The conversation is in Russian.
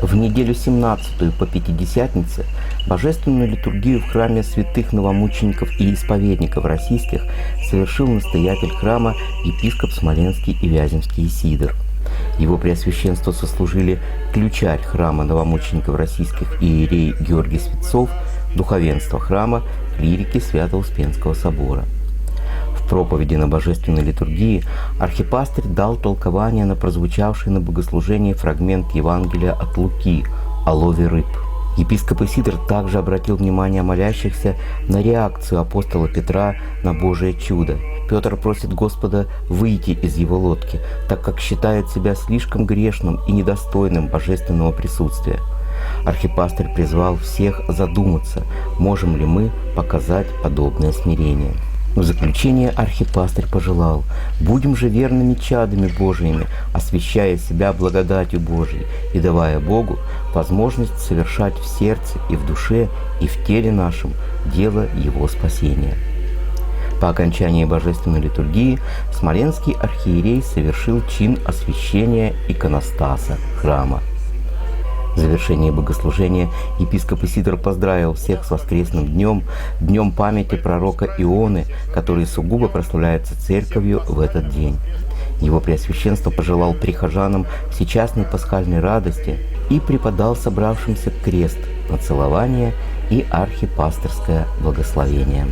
В неделю 17 по Пятидесятнице божественную литургию в храме святых новомучеников и исповедников российских совершил настоятель храма епископ Смоленский и Вяземский Исидор. Его преосвященство сослужили ключарь храма новомучеников российских иерей Георгий Святцов, духовенство храма, клирики Свято-Успенского собора. В проповеди на божественной литургии архипастырь дал толкование на прозвучавший на богослужении фрагмент Евангелия от Луки о лове рыб. Епископ Исидор также обратил внимание молящихся на реакцию апостола Петра на Божие чудо. Петр просит Господа выйти из его лодки, так как считает себя слишком грешным и недостойным божественного присутствия. Архипастырь призвал всех задуматься, можем ли мы показать подобное смирение. В заключение архипастырь пожелал: «Будем же верными чадами Божиими, освящая себя благодатью Божией и давая Богу возможность совершать в сердце и в душе и в теле нашем дело Его спасения». По окончании божественной литургии смоленский архиерей совершил чин освящения иконостаса храма. В завершении богослужения епископ Исидор поздравил всех с воскресным днем, днем памяти пророка Ионы, который сугубо прославляется церковью в этот день. Его преосвященство пожелал прихожанам всечастной пасхальной радости и преподал собравшимся крест на целование и архипастырское благословение.